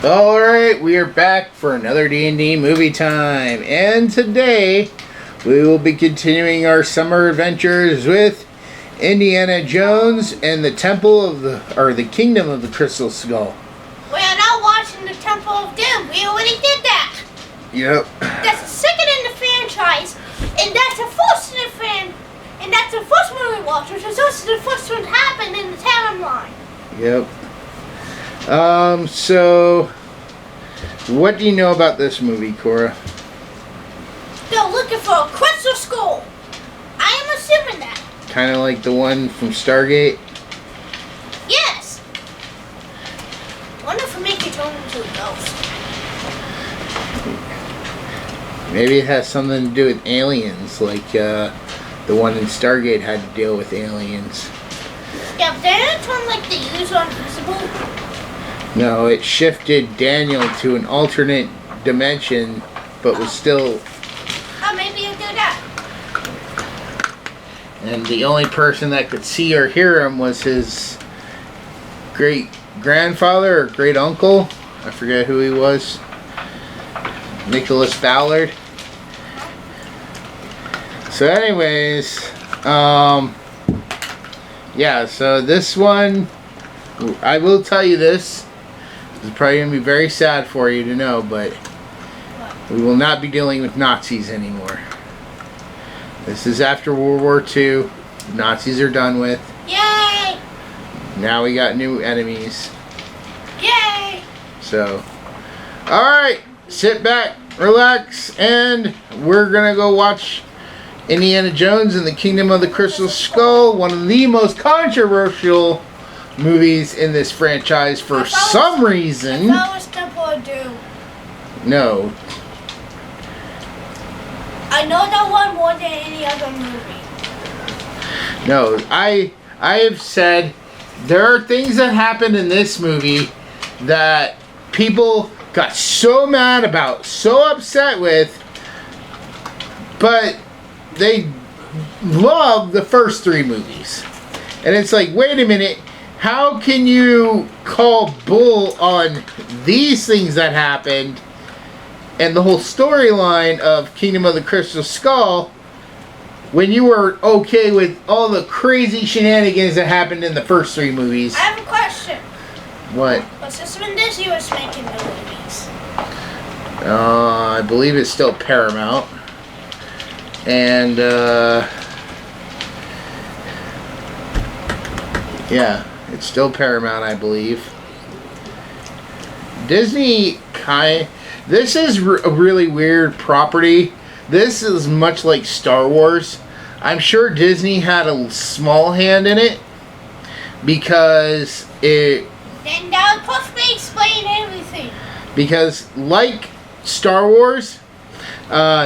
Alright, we are back for another D&D movie time, and today we will be continuing our summer adventures with Indiana Jones and the the Kingdom of the Crystal Skull. We are now watching the Temple of Doom. We already did that. Yep. That's the second in the franchise, and that's the first in the and that's the first one we watched, which was also the first one happened in the timeline. Yep. So, what do you know about this movie, Cora? They're looking for a crystal skull. I am assuming that. Kind of like the one from Stargate? Yes. Wonder if we make it turn into a ghost. Maybe it has something to do with aliens, like the one in Stargate had to deal with aliens. Yeah, but they didn't turn like the user invisible. No, it shifted Daniel to an alternate dimension, but was still... Oh, maybe you'll do that. And the only person that could see or hear him was his great-grandfather or great-uncle. I forget who he was. Nicholas Ballard. So anyways, yeah, so this one, I will tell you this. It's probably going to be very sad for you to know, but we will not be dealing with Nazis anymore. This is after World War II. Nazis are done with. Yay! Now we got new enemies. Yay! So, alright, sit back, relax, and we're going to go watch Indiana Jones and the Kingdom of the Crystal Skull, one of the most controversial movies in this franchise for some reason. That was Temple of Doom. No. I know that one more than any other movie. No, I have said there are things that happened in this movie that people got so mad about, so upset with, but they love the first three movies. And it's like, wait a minute, how can you call bull on these things that happened and the whole storyline of Kingdom of the Crystal Skull when you were okay with all the crazy shenanigans that happened in the first three movies? I have a question. What? Was this when Disney was making the movies? I believe it's still Paramount. And, yeah, it's still Paramount, I believe. Disney this is a really weird property. This is much like Star Wars. I'm sure Disney had a small hand in it because it... Then that would possibly explain everything. Because, like Star Wars,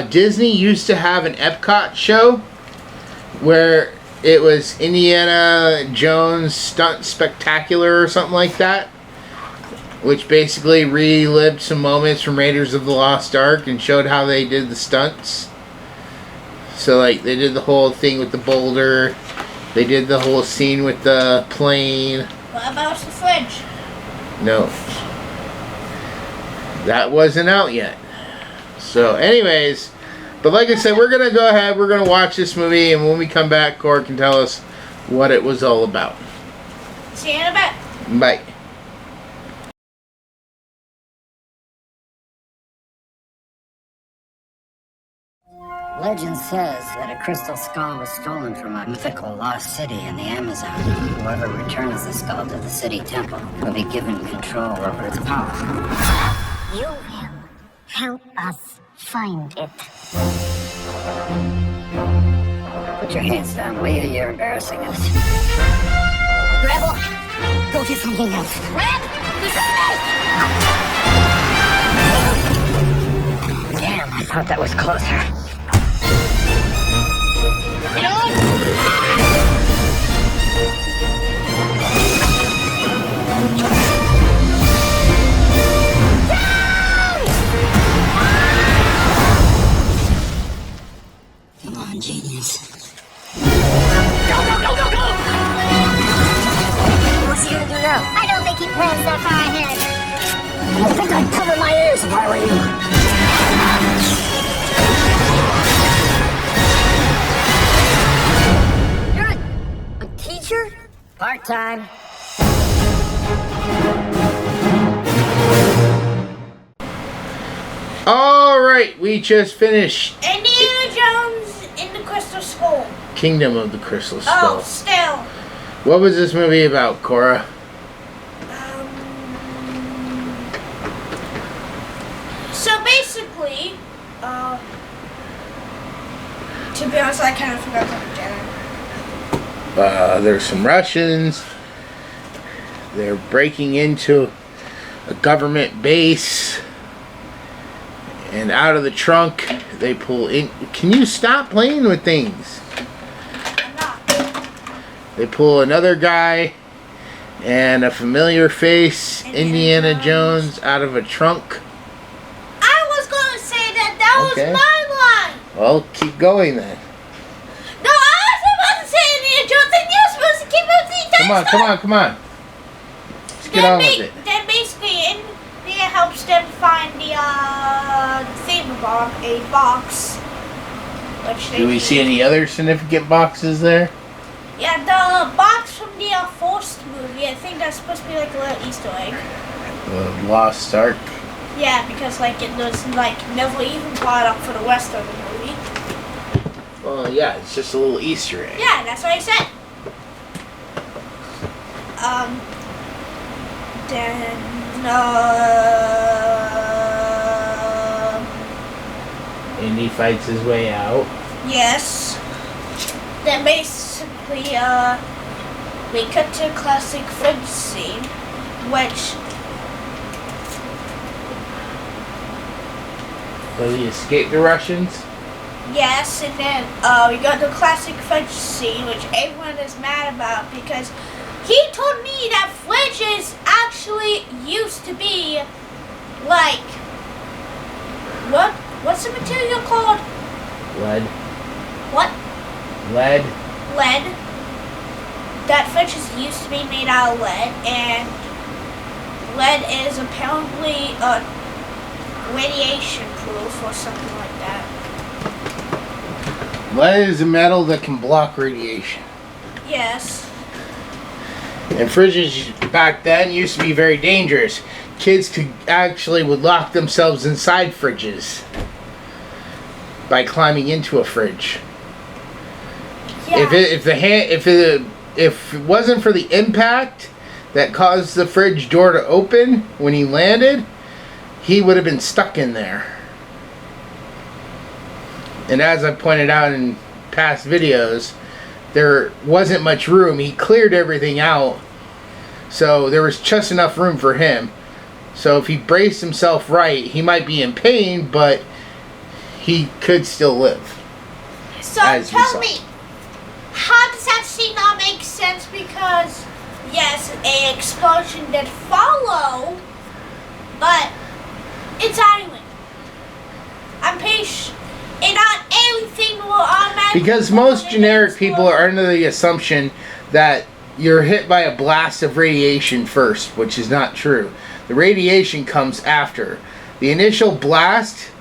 Disney used to have an Epcot show where it was Indiana Jones Stunt Spectacular or something like that, which basically relived some moments from Raiders of the Lost Ark and showed how they did the stunts. So, like, they did the whole thing with the boulder, they did the whole scene with the plane. What about the fridge? No. That wasn't out yet. So, anyways, but like I said, we're going to go ahead, we're going to watch this movie, and when we come back, Cora can tell us what it was all about. See you in a bit. Bye. Legend says that a crystal skull was stolen from a mythical lost city in the Amazon. Whoever returns the skull to the city temple will be given control over its power. You will help us find it. Put your hands down, will you? You're embarrassing us. Rebel, go do something else. Red, the snake! Damn, I thought that was closer. Get on! Come on, genius. Go, go, go, go, go! What's he gonna do now? I don't think he plans that far ahead. I think I'd cover my ears if I were you. You're a teacher? Part-time. Alright, we just finished Indiana Jones in the Crystal Skull. Kingdom of the Crystal Skull. Oh, still. What was this movie about, Cora? So basically, to be honest, I kind of forgot the Jedi. There's some Russians. They're breaking into a government base. And out of the trunk, they pull in. Can you stop playing with things? I'm not. They pull another guy and a familiar face, Indiana Jones, out of a trunk. I was going to say that was Okay. my line. Well, keep going then. No, I was supposed to say Indiana Jones, and you're supposed to keep it the Come on. Let's get on with it. Then basically, India helps them find the thingamabob, a box. Which they Do we need. see any other significant boxes there? Yeah, the box from the Forced movie. I think that's supposed to be like a little Easter egg. The Lost Ark. Yeah, because like it was like never even brought up for the rest of the movie. Well, yeah, it's just a little Easter egg. Yeah, that's what I said. Then And he fights his way out. yes. Then basically, we cut to a classic fridge scene, which So he escaped the Russians? yes, and then we got the classic fridge scene, which everyone is mad about because he told me that fridges actually used to be like what's the material called? Lead. What? Lead. Lead. That fridges used to be made out of lead, and lead is apparently radiation proof or something like that. Lead is a metal that can block radiation. Yes. And fridges back then used to be very dangerous. Kids would lock themselves inside fridges by climbing into a fridge. Yeah. If it wasn't for the impact that caused the fridge door to open when he landed, he would have been stuck in there. And as I pointed out in past videos, there wasn't much room. He cleared everything out, so there was just enough room for him. So if he braced himself right, he might be in pain, but he could still live. So as we tell saw. me, how does that scene not make sense? Because yes, an explosion did follow, but it's island. I'm pretty sure, and not everything will automatically. Because most generic people are under the assumption that you're hit by a blast of radiation first, which is not true. The radiation comes after. The initial blast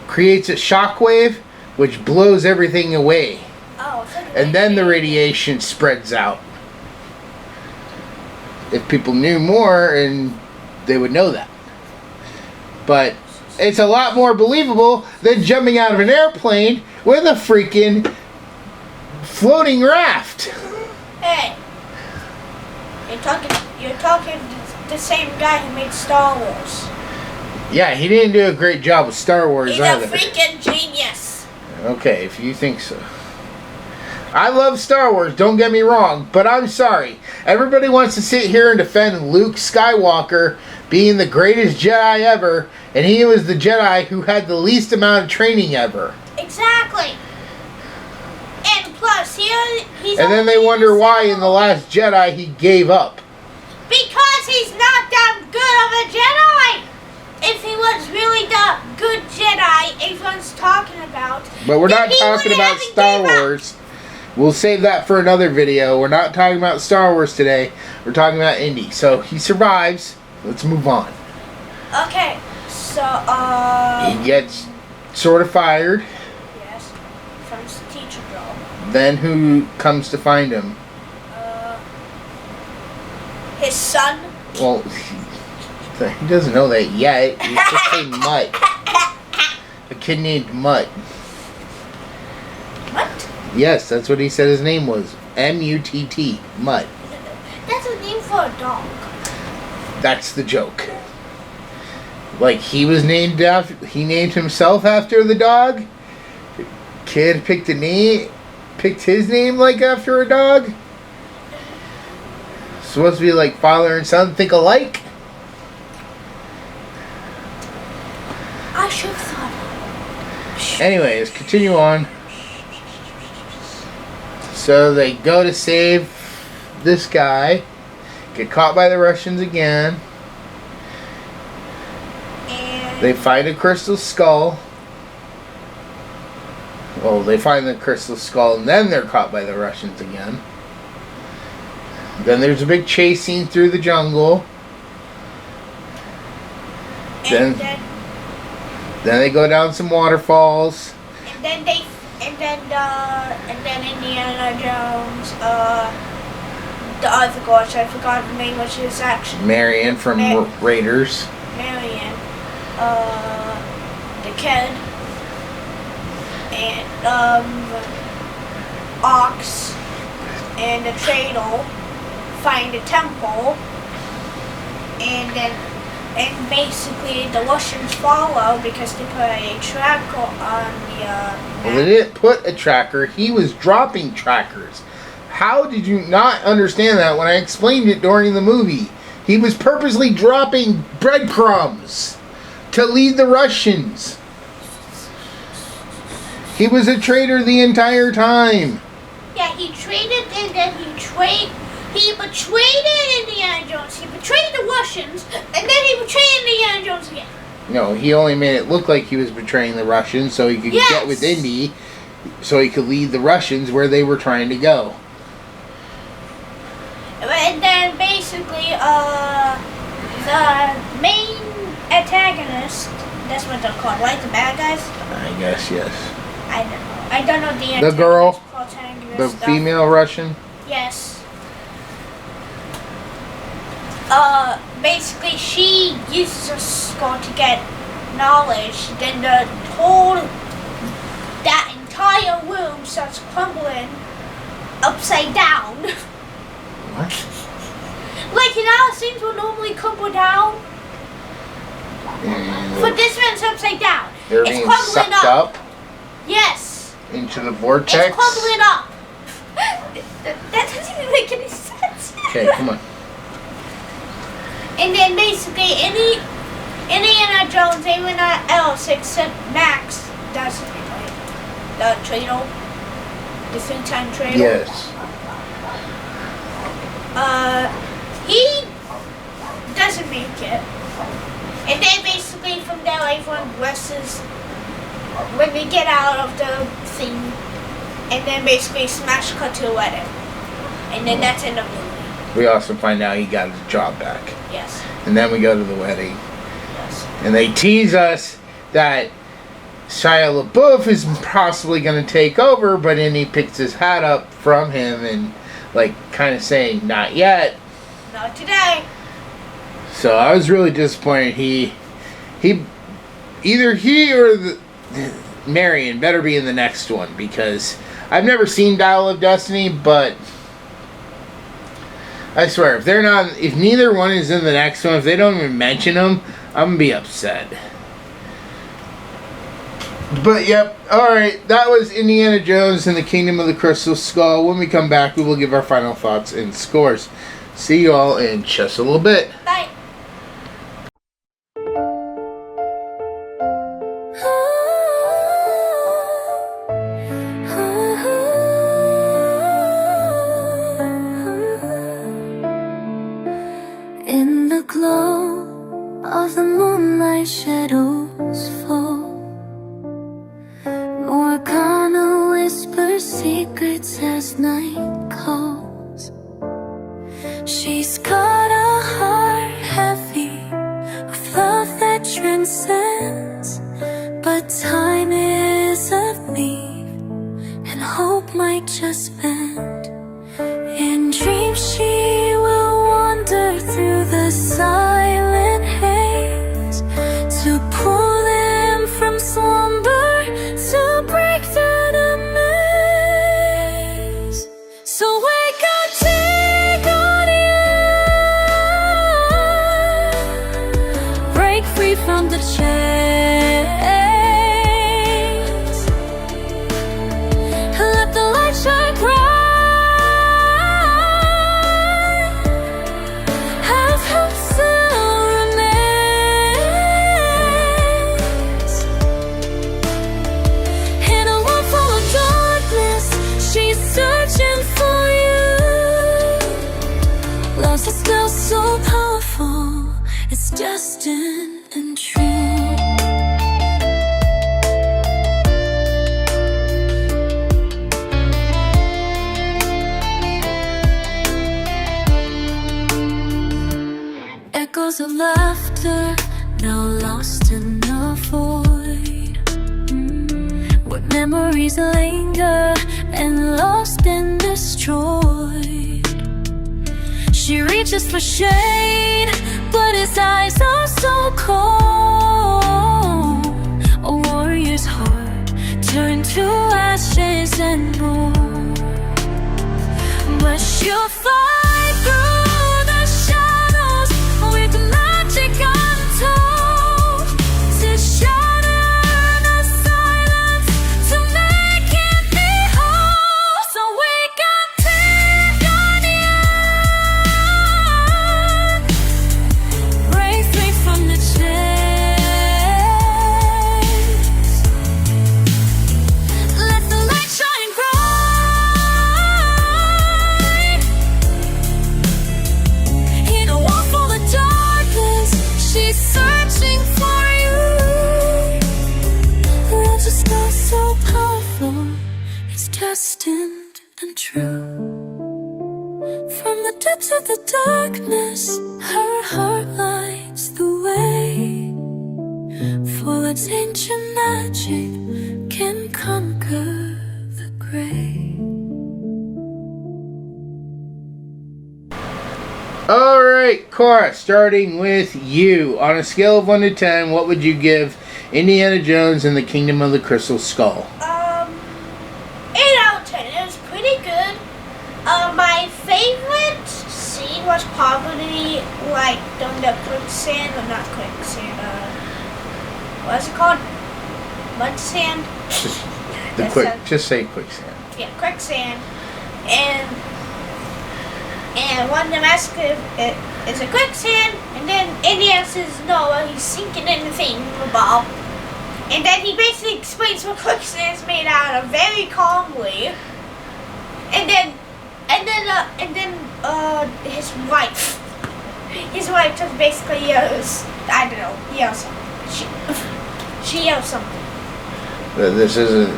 creates a shockwave, which blows everything away. Oh, so And then the radiation spreads out. If people knew more, and they would know that. But it's a lot more believable than jumping out of an airplane with a freaking floating raft. Hey, you're talking to the same guy who made Star Wars. Yeah, he didn't do a great job with Star Wars He's either. a freaking genius. Okay, if you think so. I love Star Wars, don't get me wrong, but I'm sorry. Everybody wants to sit here and defend Luke Skywalker being the greatest Jedi ever, and he was the Jedi who had the least amount of training ever. Exactly. And plus, he's And then they only wonder why in The single- Last Jedi he gave up. Because he's not that good of a Jedi. If he was really the good Jedi everyone's talking about. But we're then not he talking wouldn't about have Star gave up. Wars. We'll save that for another video. We're not talking about Star Wars today. We're talking about Indy. So he survives. Let's move on. Okay, so, He gets sort of fired. yes, from his teacher job. Then who comes to find him? His son. Well, he doesn't know that yet. He's just saying Mutt. A kid named Mutt. What? Yes, that's what he said his name was. M-U-T-T. Mutt. That's a name for a dog. That's the joke. Like he was named after, he named himself after the dog. Kid picked his name like after a dog. Supposed to be like father and son think alike. I should have thought. Anyways, continue on. So they go to save this guy, get caught by the Russians again. And They find a crystal skull. Well, they find the crystal skull and then they're caught by the Russians again. Then there's a big chase scene through the jungle. and Then they go down some waterfalls. then Indiana Jones, the other girl, I forgot her name, which is actually Marion from Raiders. Marion, the kid, and Ox, and the Tradle find a temple, and basically the Russians follow because they put a tracker on the Well, they didn't put a tracker. He was dropping trackers. How did you not understand that when I explained it during the movie? He was purposely dropping breadcrumbs to lead the Russians. He was a traitor the entire time. Yeah, he traded and then he betrayed Indiana Jones. He betrayed the Russians and then he betrayed Indiana Jones again. No, he only made it look like he was betraying the Russians so he could get with Indy, so he could lead the Russians where they were trying to go. And then basically, the main antagonist, that's what they're called, right? The bad guys? I guess, yes. I don't know. I don't know the antagonist. The girl? Protagonist The stuff. female Russian? Yes. Basically, she uses her skull to get knowledge. Then that entire room starts crumbling upside down. What? Like, things will normally crumble down. But this one's upside down. They're It's being crumbling sucked up Yes. into the vortex? It's crumbling up. That doesn't even make any sense. Okay, come on. And then basically Indiana Jones, everyone else except Max does it, right? The Tradle, the three-time Tradle. Yes. He doesn't make it. And then basically from there everyone blesses when they get out of the thing. And then basically smash cut to a wedding. And then that's in the movie. We also find out he got his job back. Yes. And then we go to the wedding. Yes. And they tease us that Shia LaBeouf is possibly going to take over, but then he picks his hat up from him and, like, kind of saying, not yet. Not today. So I was really disappointed. Either he or Marion better be in the next one, because I've never seen Dial of Destiny, but I swear, if neither one is in the next one, if they don't even mention them, I'm gonna be upset. But yep, alright, that was Indiana Jones and the Kingdom of the Crystal Skull. When we come back, we will give our final thoughts and scores. See you all in just a little bit. Bye. In the glow of the moonlight, shadows fall. Morgana whispers secrets as night calls. She's got a heart heavy with love that time is of me, and hope might just bend. In dreams she will wander through the silent haze, to pull them from slumber, to break through the maze. So wake up, take on you, break free from the chains, let the light shine bright. Have hope still remains. In a world full of darkness, she's searching for you. Love's a spell so powerful, it's destined and true. Echoes of laughter, now lost in the void, where memories linger and lost and destroyed. She reaches for shade, but his eyes are so cold. A warrior's heart turned to ashes and bone, but she'll fight through the shadows with magic untold, to shatter the silence, to make it be whole. So wake up, take on you, break free from the chains, let the light shine bright. In a war full of darkness, she's searching for you. Love's a spell so powerful, it's destined and true. From the depths of the darkness, her heart lights the way, for its ancient magic can conquer the grave. Alright, Cora, starting with you. On a scale of 1 to 10, what would you give Indiana Jones and the Kingdom of the Crystal Skull? 8 out of 10. It was pretty good. My favorite scene was probably like on the quicksand, or not quicksand, what's it called? Mud sand? Just say quicksand. Yeah, quicksand. And one of the massacre is a quicksand, and then Indiana says no, he's sinking in the thing, Bob. And then he basically explains what quicksand is made out of very calmly. And then his wife just basically yells, I don't know, yells something. She yells something. This isn't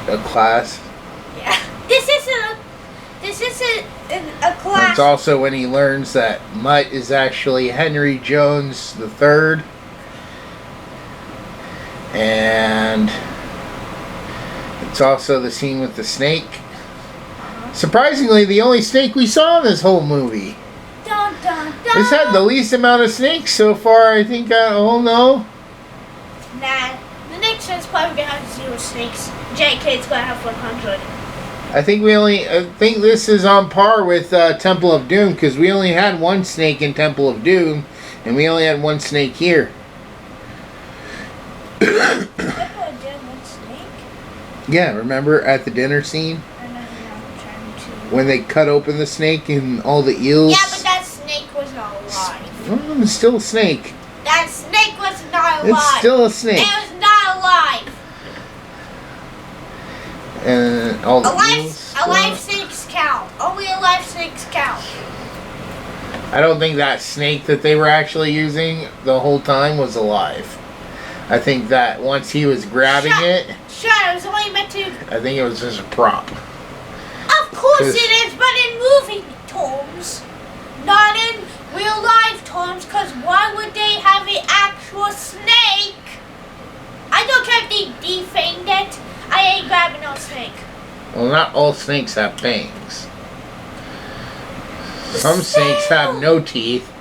a class. Yeah. This isn't a class. It's also when he learns that Mutt is actually Henry Jones III. And it's also the scene with the snake. Surprisingly, the only snake we saw in this whole movie. Dun, dun, dun. This had the least amount of snakes so far, I think. Oh no. Nah, the next one's probably gonna have 0 snakes. JK's gonna have 100. I think this is on par with Temple of Doom, because we only had 1 snake in Temple of Doom, and we only had 1 snake here. Yeah, remember at the dinner scene? When they cut open the snake and all the eels? Yeah, but that snake was not alive. Well, it's still a snake. That snake was not alive. It's still a snake. It was not alive. And all the eels? Alive snakes count. Only alive snakes count. I don't think that snake that they were actually using the whole time was alive. I think that once he was grabbing it... Shut up, it was only meant to... I think it was just a prop. Of course it is, but in movie terms. Not in real life terms, because why would they have an actual snake? I don't care if they defanged it. I ain't grabbing no snake. Well, not all snakes have fangs. Some snakes have no teeth,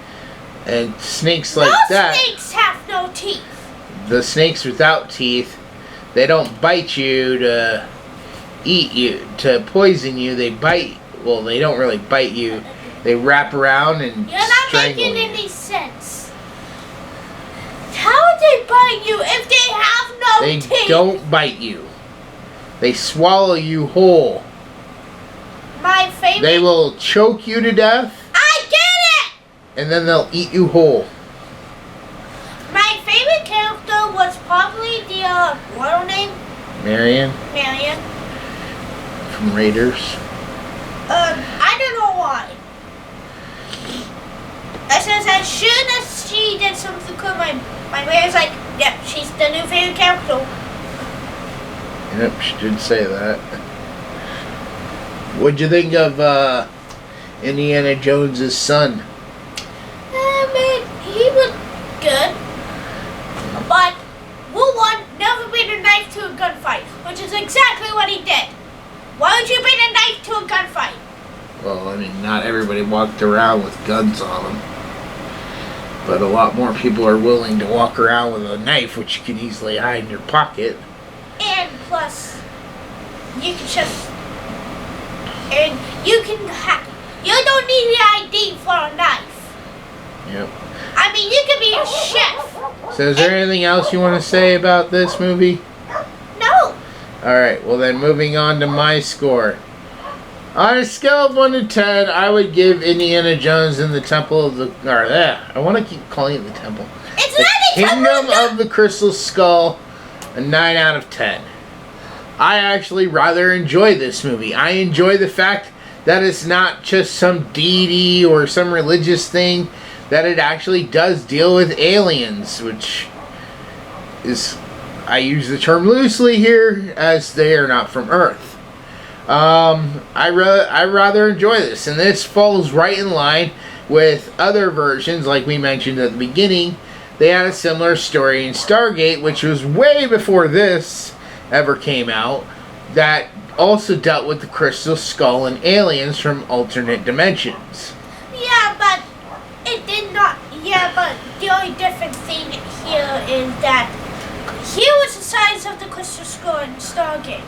and snakes like that. Most snakes have no teeth. The snakes without teeth, they don't bite you to eat you, to poison you. They bite. Well, they don't really bite you. They wrap around and You're not strangle making you. any sense. How would they bite you if they have no They teeth? don't bite you. They swallow you whole. My favorite. They will choke you to death, I get it. and then they'll eat you whole. My favorite character was probably the what her name? Marion Marion. from Raiders. I don't know why. As soon as she did something cool, my mayor's like, yep, she's the new favorite character. Yep, she did say that. What'd you think of Indiana Jones's son? He was good. But one never bring a knife to a gunfight, which is exactly what he did. Why would you bring a knife to a gunfight? Well, I mean, not everybody walked around with guns on them. But a lot more people are willing to walk around with a knife, which you can easily hide in your pocket. And plus, you can just... And you can you don't need the ID for a knife. Yep. I mean, you can be a chef. So is there anything else you want to say about this movie? No. Alright, well then moving on to my score. On a scale of 1 to 10, I would give Indiana Jones and the Temple of the... I want to keep calling it the Temple. It's The not the Kingdom Temple of the Crystal Skull, a 9 out of 10. I actually rather enjoy this movie. I enjoy the fact that it's not just some deity or some religious thing, that it actually does deal with aliens, which is... I use the term loosely here, as they are not from Earth. I rather enjoy this, and this falls right in line with other versions, like we mentioned at the beginning. They had a similar story in Stargate, which was way before this ever came out, that also dealt with the Crystal Skull and aliens from alternate dimensions. Yeah, but it did not. Yeah, but the only different thing here is that here was the size of the Crystal Skull in Stargate.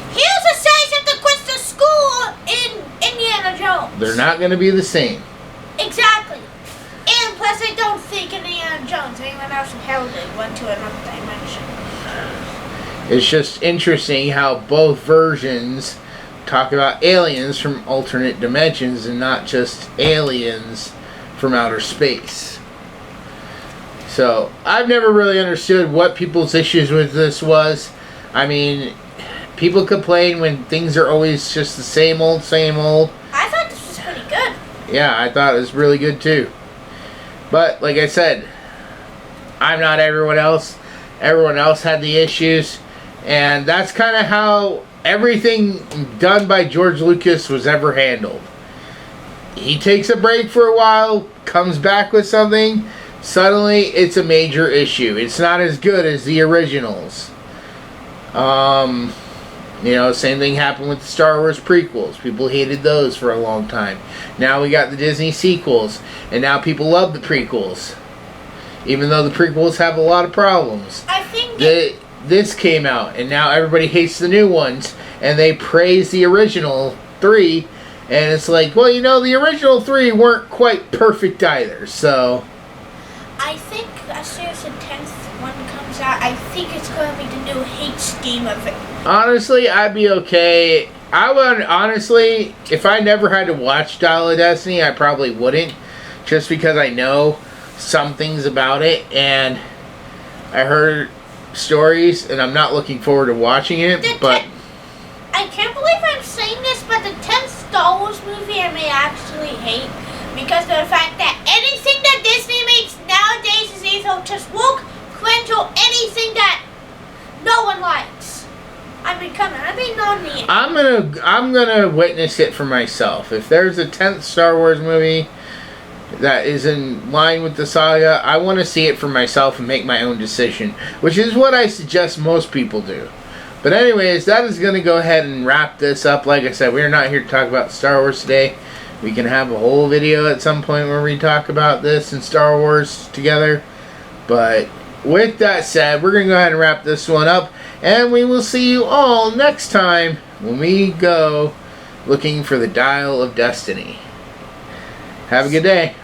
Here's the size of the Crystal Skull in Indiana Jones. They're not going to be the same. Exactly. And plus, I don't think Indiana Jones, anyone else in Heralded, went to another dimension. It's just interesting how both versions talk about aliens from alternate dimensions and not just aliens from outer space. So, I've never really understood what people's issues with this was. I mean, people complain when things are always just the same old, same old. I thought this was pretty good. Yeah, I thought it was really good too. But, like I said, I'm not everyone else. Everyone else had the issues. And that's kind of how everything done by George Lucas was ever handled. He takes a break for a while, comes back with something, suddenly it's a major issue. It's not as good as the originals. You know, same thing happened with the Star Wars prequels. People hated those for a long time. Now we got the Disney sequels, and now people love the prequels. Even though the prequels have a lot of problems. I think This came out, and now everybody hates the new ones, and they praise the original 3, and it's like, well, you know, the original 3 weren't quite perfect either, so... I think as soon as the 10th one comes out, I think it's going to be the new hate scheme of it. Honestly, I'd be okay. I would, honestly, if I never had to watch Dial of Destiny, I probably wouldn't, just because I know some things about it, and I heard stories, and I'm not looking forward to watching it, but... I can't believe I'm saying this, but the 10th Star Wars movie I may actually hate because of the fact that anything that Disney makes nowadays is either just woke, cringe, or anything that no one likes. I'm being on the I'm gonna witness it for myself. If there's a 10th Star Wars movie, that is in line with the saga, I want to see it for myself and make my own decision, which is what I suggest most people do. But anyways, that is going to go ahead and wrap this up. Like I said, we're not here to talk about Star Wars today. We can have a whole video at some point where we talk about this and Star Wars together. But with that said, we're going to go ahead and wrap this one up. And we will see you all next time when we go looking for the Dial of Destiny. Have a good day.